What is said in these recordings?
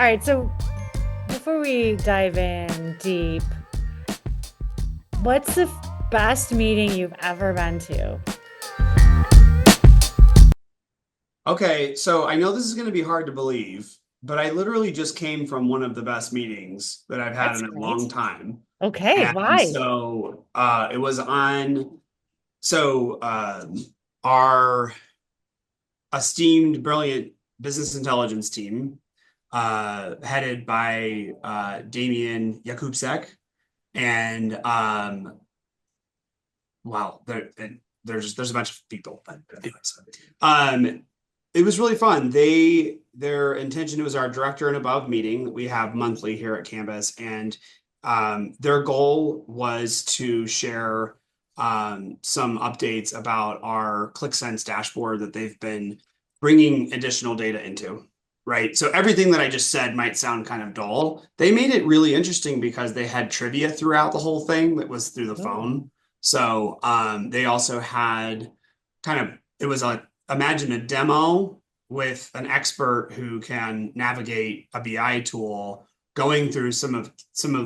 right, so before we dive in deep, what's the best meeting you've ever been to? Okay, so I know this is going to be hard to believe, but I literally just came from one of the best meetings that I've had That's in a long great. time. Okay, And why? so it was on, so our esteemed, brilliant business intelligence team, headed by Damian Jakubczak. And wow, there's a bunch of people, but anyways. It was really fun. Their intention, it was our director and above meeting that we have monthly here at campus, and their goal was to share some updates about our ClickSense dashboard that they've been bringing additional data into. Right. So everything that I just said might sound kind of dull. They made it really interesting because they had trivia throughout the whole thing that was through the Oh, phone. So they also had kind of, it was a, imagine a demo with an expert who can navigate a BI tool going through some of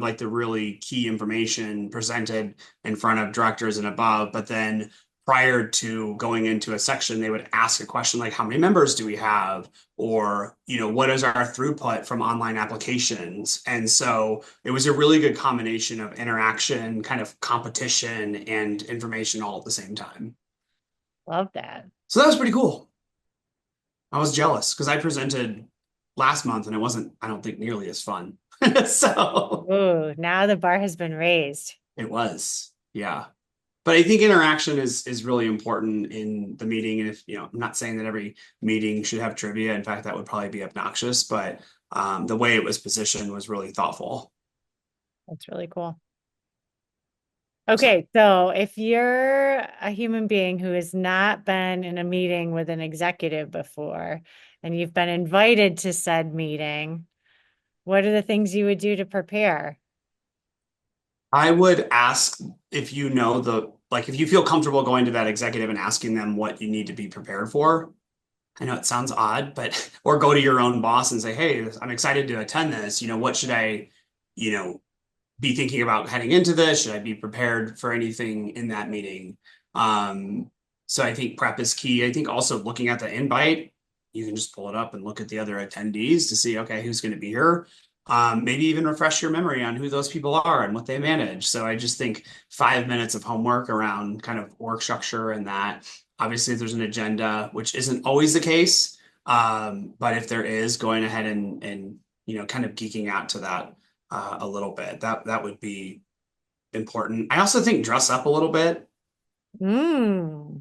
like the really key information presented in front of directors and above, but then prior to going into a section, they would ask a question like, how many members do we have? Or, what is our throughput from online applications? And so it was a really good combination of interaction, kind of competition, and information all at the same time. love that. So that was pretty cool. I was jealous because I presented last month and it wasn't, I don't think, nearly as fun. So Ooh, now the bar has been raised. it was, yeah. But I think interaction is really important in the meeting. And if, I'm not saying that every meeting should have trivia. In fact, that would probably be obnoxious, but the way it was positioned was really thoughtful. That's really cool. So Okay, so if you're a human being who has not been in a meeting with an executive before, and you've been invited to said meeting, what are the things you would do to prepare? I would ask if like if you feel comfortable going to that executive and asking them what you need to be prepared for. I know it sounds odd, but or go to your own boss and say, "Hey, I'm excited to attend this. What should I, you know, be thinking about heading into this? Should I be prepared for anything in that meeting?" So I think prep is key. I think also looking at the invite, you can just pull it up and look at the other attendees to see, okay, who's going to be here. Maybe even refresh your memory on who those people are and what they manage. So I just think 5 minutes of homework around kind of work structure and that. Obviously, there's an agenda, which isn't always the case. But if there is, going ahead and kind of geeking out to that a little bit. That would be important. I also think dress up a little bit. Mm, yeah.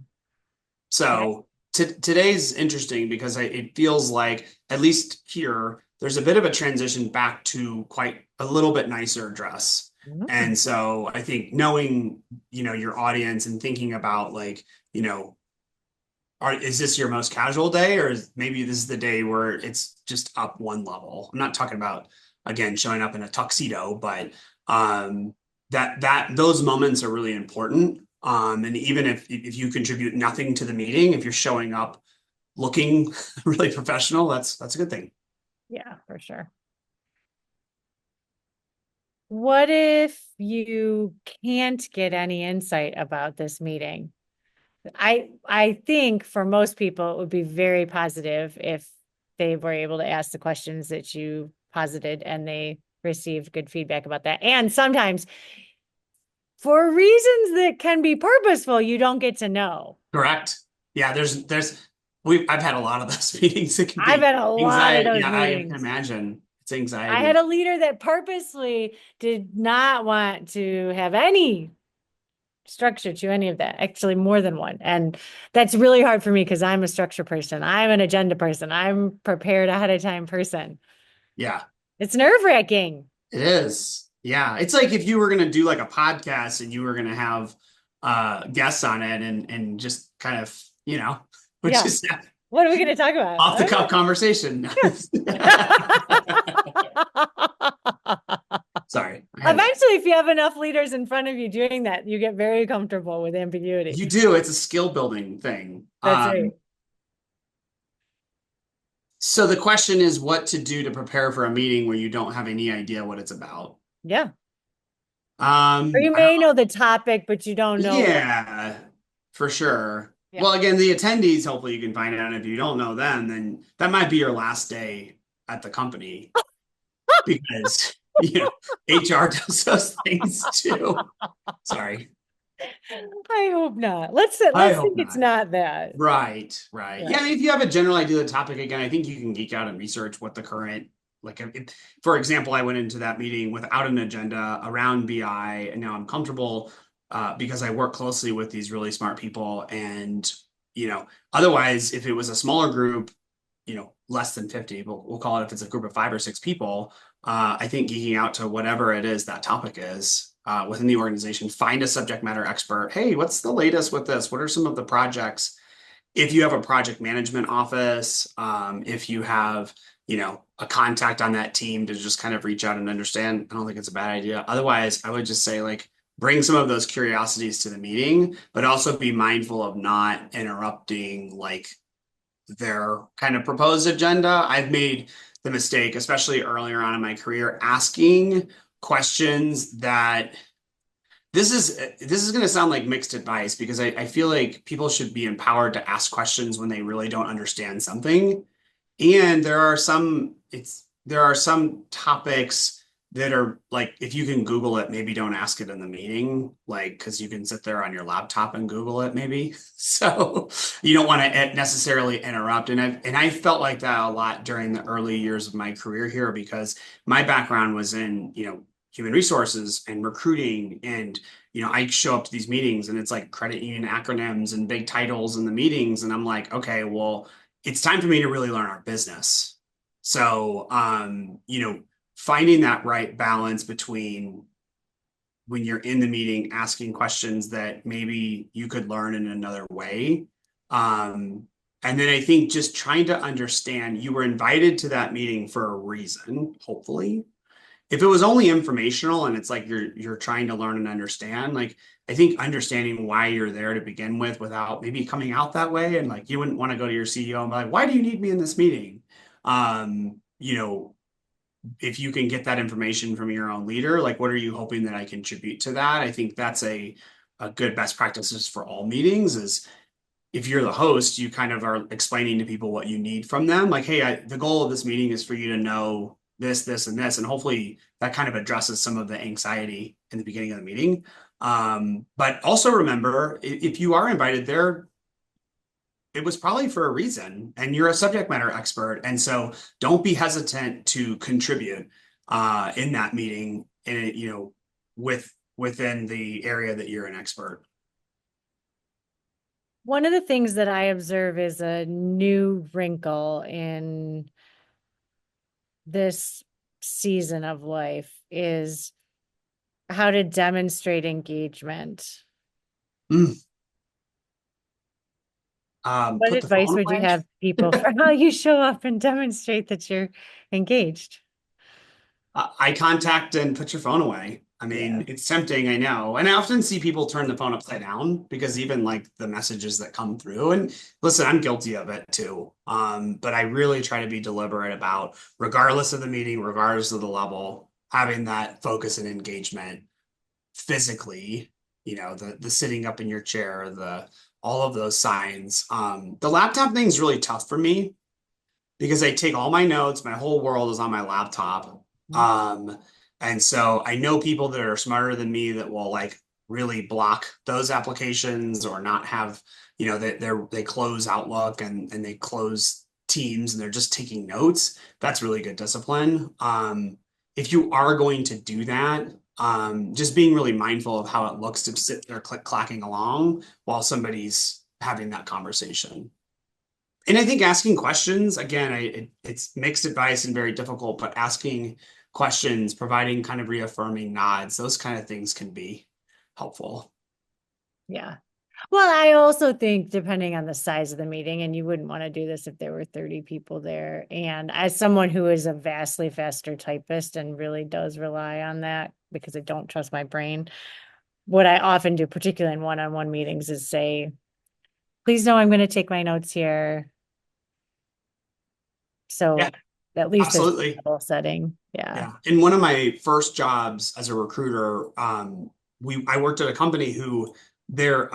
So today's interesting because it feels like, at least here, there's a bit of a transition back to quite a little bit nicer dress. Mm. And so I think knowing, your audience and thinking about like, is this your most casual day, or maybe this is the day where it's just up one level? I'm not talking about, again, showing up in a tuxedo, but um, that those moments are really important. And even if you contribute nothing to the meeting, if you're showing up looking really professional, that's a good thing. Yeah, for sure. What if you can't get any insight about this meeting? I think for most people it would be very positive if they were able to ask the questions that you posited and they received good feedback about that. And sometimes for reasons that can be purposeful, you don't get to know. Correct. Yeah, I've had a lot of those meetings. It can I've be had a lot of anxiety. those Yeah, I can meetings. imagine it's I had anxiety. a leader that purposely did not want to have any structure to any of that, actually more than one. And that's really hard for me because I'm a structure person. I'm an agenda person. I'm prepared ahead of time person. Yeah. It's nerve-wracking. It is. Yeah. It's like if you were going to do like a podcast and you were going to have guests on it and just kind of, which Yeah. is What are we going to talk about? off the cuff conversation. Sorry. Eventually, if you have enough leaders in front of you doing that, you get very comfortable with ambiguity. You do. It's a skill building thing. That's right. So the question is what to do to prepare for a meeting where you don't have any idea what it's about. Yeah. Or you I don't may know the topic, but you don't know what. Yeah, for sure. Yeah. Well, again, the attendees, hopefully you can find out. If you don't know them, then that might be your last day at the company because, HR does those things too. Sorry. I hope not. I Let's hope think it's not. not that. Right, right. Yeah, I Right. mean, if you have a general idea of the topic, again, I think you can geek out and research what the current, like, for example, I went into that meeting without an agenda around BI, and now I'm comfortable because I work closely with these really smart people. And, otherwise, if it was a smaller group, less than 50, but we'll call it if it's a group of 5 or 6 people, I think geeking out to whatever it is that topic is within the organization, find a subject matter expert. Hey, what's the latest with this? What are some of the projects? If you have a project management office, if you have, a contact on that team to just kind of reach out and understand, I don't think it's a bad idea. Otherwise, I would just say like bring some of those curiosities to the meeting, but also be mindful of not interrupting like their kind of proposed agenda. I've made the mistake, especially earlier on in my career, asking questions that this is going to sound like mixed advice because I feel like people should be empowered to ask questions when they really don't understand something. And there are some topics that are like if you can Google it, maybe don't ask it in the meeting, like because you can sit there on your laptop and Google it, maybe. So you don't want to necessarily interrupt. And I felt like that a lot during the early years of my career here because my background was in, human resources and recruiting and I show up to these meetings and it's like credit union acronyms and big titles in the meetings and I'm like, okay, well, it's time for me to really learn our business. So, finding that right balance between when you're in the meeting, asking questions that maybe you could learn in another way. And then I think just trying to understand you were invited to that meeting for a reason, hopefully. If it was only informational and it's like you're trying to learn and understand, like I think understanding why you're there to begin with without maybe coming out that way and like you wouldn't want to go to your CEO and be like, why do you need me in this meeting? If you can get that information from your own leader, like what are you hoping that I contribute to that? I think that's a good best practices for all meetings is if you're the host, you kind of are explaining to people what you need from them. Like, hey, the goal of this meeting is for you to know this, this, and this. And hopefully that kind of addresses some of the anxiety in the beginning of the meeting. But also remember, if you are invited there, it was probably for a reason, and you're a subject matter expert. And so don't be hesitant to contribute in that meeting, and within the area that you're an expert. One of the things that I observe is a new wrinkle in this season of life is how to demonstrate engagement. Mm. What Put the advice phone would you away. have people for how you show up and demonstrate that you're engaged? Eye contact and put your phone away. I Yeah. mean, it's tempting, I know. And I often see people turn the phone upside down because even like the messages that come through, and listen, I'm guilty of it too. But I really try to be deliberate about, regardless of the meeting, regardless of the level, having that focus and engagement physically, the sitting up in your chair, the all of those signs. The laptop thing is really tough for me because I take all my notes, my whole world is on my laptop. Um, and so I know people that are smarter than me that will like really block those applications or not have, they close Outlook and they close Teams and they're just taking notes. That's really good discipline. If you are going to do that, just being really mindful of how it looks to sit there click clacking along while somebody's having that conversation. And I think asking questions, again, it's mixed advice and very difficult, but asking questions, providing kind of reaffirming nods, those kind of things can be helpful. Yeah. Well, I also think depending on the size of the meeting, and you wouldn't want to do this if there were 30 people there. And as someone who is a vastly faster typist and really does rely on that because I don't trust my brain, what I often do, particularly in one-on-one meetings, is say, please know I'm going to take my notes here. Yeah, So at least there's absolutely. a level setting. Yeah. Yeah. In one of my first jobs as a recruiter, I worked at a company who their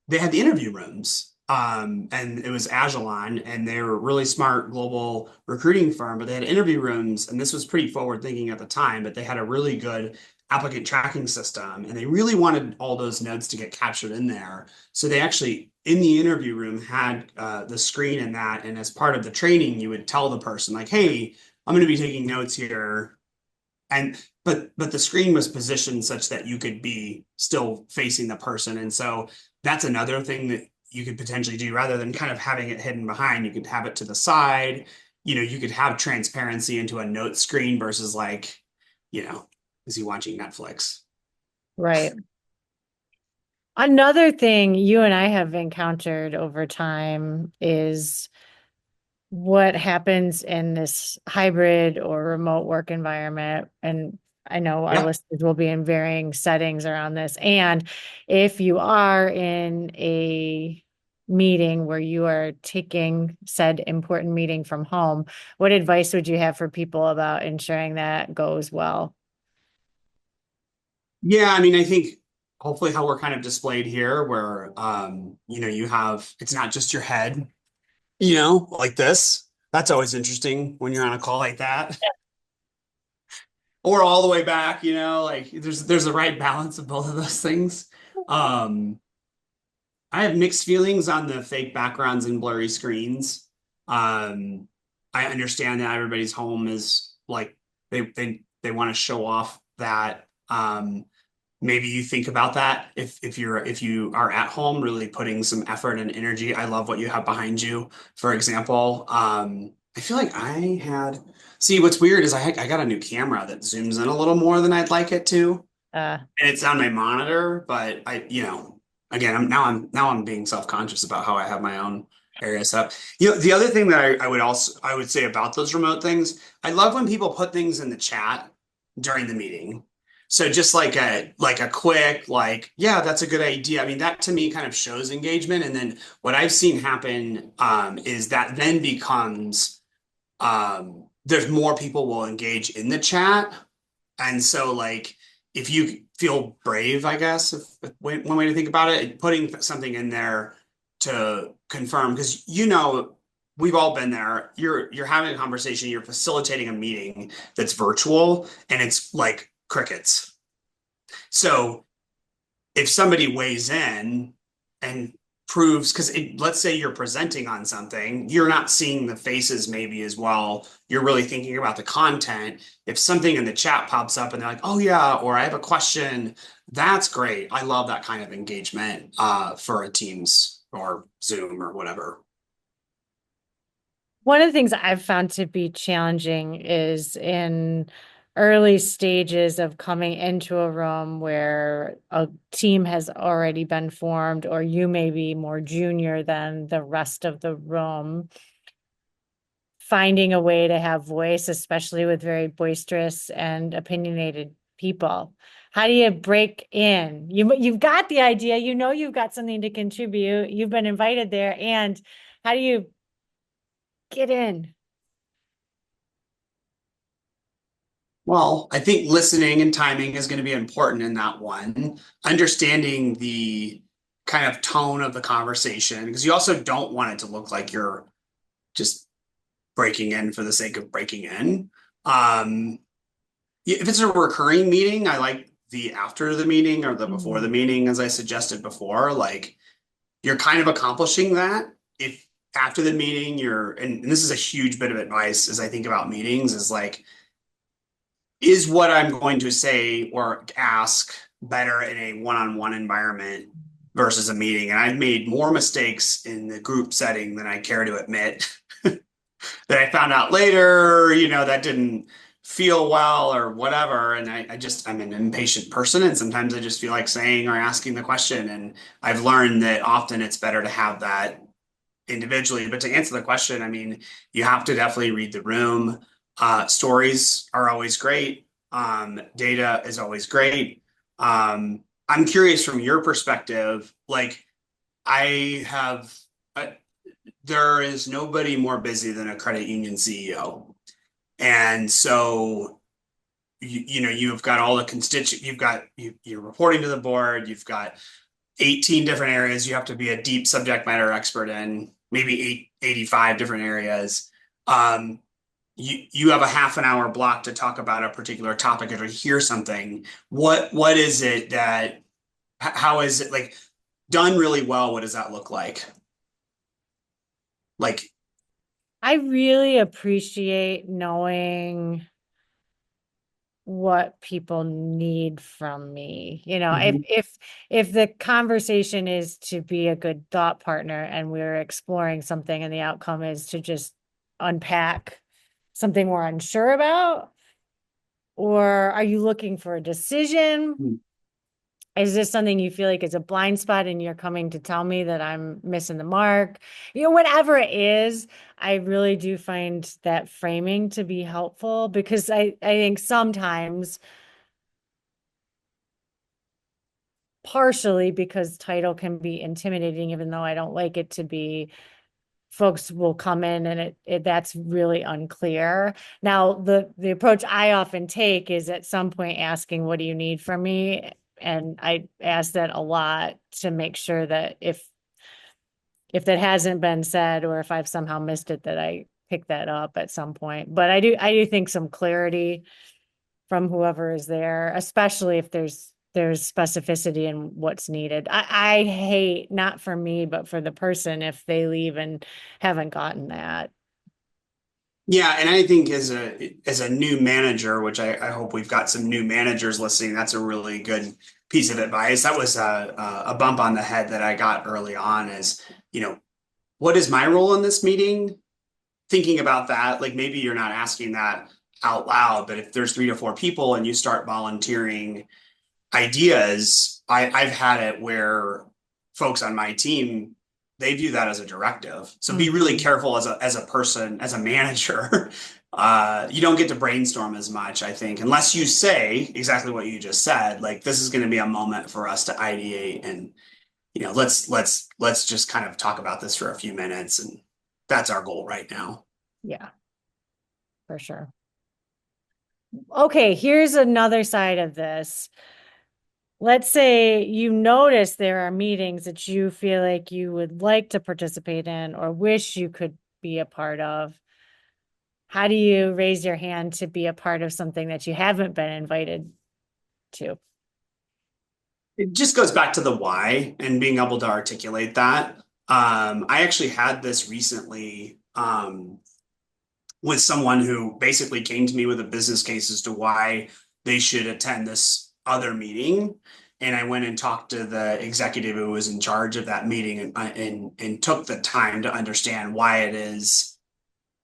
they had the interview rooms. And it was Agilon, and they were a really smart global recruiting firm, but they had interview rooms, and this was pretty forward thinking at the time, but they had a really good applicant tracking system, and they really wanted all those notes to get captured in there. So they actually, in the interview room, had the screen in that, and as part of the training, you would tell the person like, "Hey, I'm going to be taking notes here." And but the screen was positioned such that you could be still facing the person. And so that's another thing that you could potentially do rather than kind of having it hidden behind. You could have it to the side. You could have transparency into a note screen versus like, you know, is he watching Netflix? Right. Another thing you and I have encountered over time is what happens in this hybrid or remote work environment. And I know our Yeah. listeners will be in varying settings around this. And if you are in a meeting where you are taking said important meeting from home, what advice would you have for people about ensuring that goes well? Yeah, I mean, I think hopefully how we're kind of displayed here, where you have it's not just your head, like this. That's always interesting when you're on a call like that. Or all the way back, like there's the right balance of both of those things. Um, I have mixed feelings on the fake backgrounds and blurry screens. Um, I understand that everybody's home is like they want to show off that. Maybe you think about that if you are at home, really putting some effort and energy. I love what you have behind you, for example. I feel like I had. See, what's weird is I got a new camera that zooms in a little more than I'd like it to, Uh, and it's on my monitor. But again, I'm being self-conscious about how I have my own area set up. The other thing that I would say about those remote things, I love when people put things in the chat during the meeting. So just like a quick like, yeah, that's a good idea. I mean, that to me kind of shows engagement. And then what I've seen happen is that then becomes there's more people will engage in the chat, and so, like, if you feel brave, I guess, if one way to think about it, putting something in there to confirm, because we've all been there. You're having a conversation, you're facilitating a meeting that's virtual, and it's like crickets. So if somebody weighs in and proves, because let's say you're presenting on something, you're not seeing the faces maybe as well. You're really thinking about the content. If something in the chat pops up and they're like, oh yeah, or I have a question, that's great. I love that kind of engagement for a Teams or Zoom or whatever. One of the things I've found to be challenging is in early stages of coming into a room where a team has already been formed, or you may be more junior than the rest of the room, finding a way to have voice, especially with very boisterous and opinionated people. How do you break in? You've got the idea, you've got something to contribute, you've been invited there, and how do you get in? Well, I think listening and timing is going to be important in that one. Understanding the kind of tone of the conversation, because you also don't want it to look like you're just breaking in for the sake of breaking in. Um, if it's a recurring meeting, I like the after the meeting or the before the Mm. meeting, as I suggested before. Like you're kind of accomplishing that. If after the meeting and this is a huge bit of advice as I think about meetings, is like, is what I'm going to say or ask better in a one-on-one environment versus a meeting? And I've made more mistakes in the group setting than I care to admit that I found out later, that didn't feel well or whatever. And I'm an impatient person. And sometimes I just feel like saying or asking the question. And I've learned that often it's better to have that individually. But to answer the question, I mean, you have to definitely read the room. Stories are always great. Data is always great. I'm curious from your perspective, like I have, uh, there is nobody more busy than a credit union CEO. And so, you've got all the you're reporting to the board, you've got 18 different areas you have to be a deep subject matter expert in, maybe 85 different areas. Um, you have a half an hour block to talk about a particular topic or to hear something. What is it that, how is it like done really well? What does that look like? Like, I really appreciate knowing what people need from me. You know, if Mhm. if the conversation is to be a good thought partner and we're exploring something and the outcome is to just unpack something we're unsure about, or are you looking for a decision? Is this something you feel like is a blind spot and you're coming to tell me that I'm missing the mark? You know, whatever it is, I really do find that framing to be helpful because I think sometimes, partially because title can be intimidating, even though I don't like it to be, folks will come in and that's really unclear. Now, the approach I often take is at some point asking, what do you need from me? And I ask that a lot to make sure that if that hasn't been said or if I've somehow missed it, that I pick that up at some point. But I do think some clarity from whoever is there, especially if there's specificity in what's needed. I hate, not for me, but for the person, if they leave and haven't gotten that. yeah, and I think as a new manager, which I hope we've got some new managers listening, that's a really good piece of advice. That was a bump on the head that I got early on is, what is my role in this meeting? Thinking about that, like maybe you're not asking that out loud, but if there's 3 to 4 people and you start volunteering ideas, I've had it where folks on my team, they view that as a directive. So be really Mhm. careful as a person, as a manager. You don't get to brainstorm as much, I think, unless you say exactly what you just said. Like this is going to be a moment for us to ideate, and let's just kind of talk about this for a few minutes, and that's our goal right now. Yeah, for sure. Okay, here's another side of this. Let's say you notice there are meetings that you feel like you would like to participate in or wish you could be a part of. How do you raise your hand to be a part of something that you haven't been invited to? It just goes back to the why and being able to articulate that. I actually had this recently with someone who basically came to me with a business case as to why they should attend this other meeting. And I went and talked to the executive who was in charge of that meeting and took the time to understand why it is.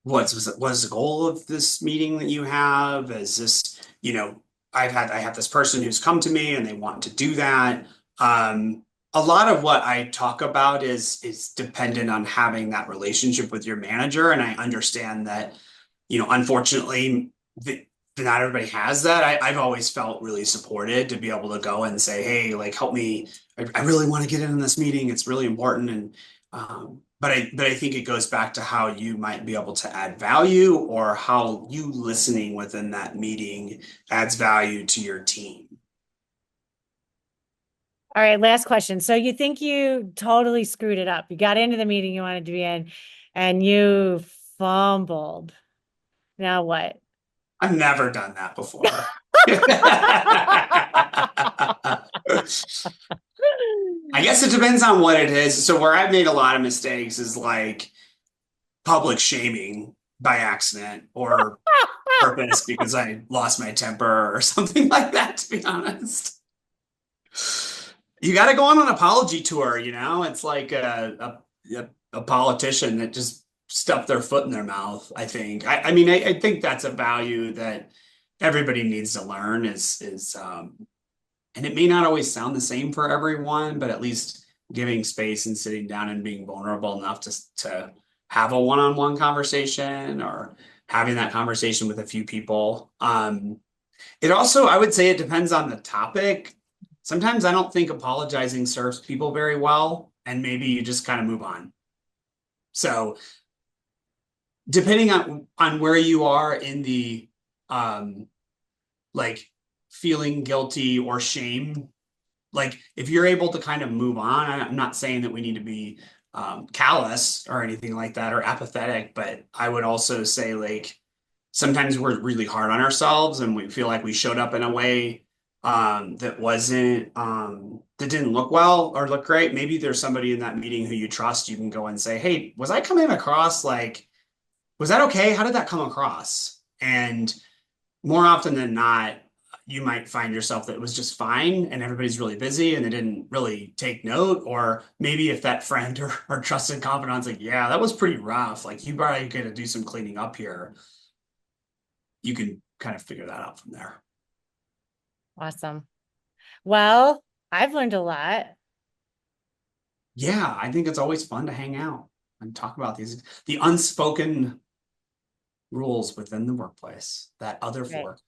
What's the goal of this meeting that you have? Is this, I have this person who's come to me and they want to do that. Um, a lot of what I talk about is dependent on having that relationship with your manager. And I understand that, unfortunately, not everybody has that. I've always felt really supported to be able to go and say, hey, like help me. I really want to get in this meeting. It's really important. And but I think it goes back to how you might be able to add value or how you listening within that meeting adds value to your team. All right, last question. So you think you totally screwed it up. You got into the meeting you wanted to be in and you fumbled. Now what? I've never done that before. I guess it depends on what it is. So where I've made a lot of mistakes is like public shaming by accident or purpose because I lost my temper or something like that, to be honest. You got to go on an apology tour, It's like a politician that just stuffed their foot in their mouth, I think. I mean, I think that's a value that everybody needs to learn and it may not always sound the same for everyone, but at least giving space and sitting down and being vulnerable enough to have a one-on-one conversation or having that conversation with a few people. It also, I would say it depends on the topic. Sometimes I don't think apologizing serves people very well, and maybe you just kind of move on. So depending on where you are in the like feeling guilty or shame, like if you're able to kind of move on, I'm not saying that we need to be callous or anything like that or apathetic, but I would also say like sometimes we're really hard on ourselves and we feel like we showed up in a way that wasn't that didn't look well or look great. Maybe there's somebody in that meeting who you trust. You can go and say, "Hey, was I coming across like, was that okay? How did that come across?" And more often than not, you might find yourself that it was just fine and everybody's really busy and they didn't really take note. Or maybe if that friend or trusted confidant's like, yeah, that was pretty rough. Like you probably got to do some cleaning up here. You can kind of figure that out from there. Awesome. Well, I've learned a lot. Yeah, I think it's always fun to hang out and talk about the unspoken rules within the workplace, that other Right. fork.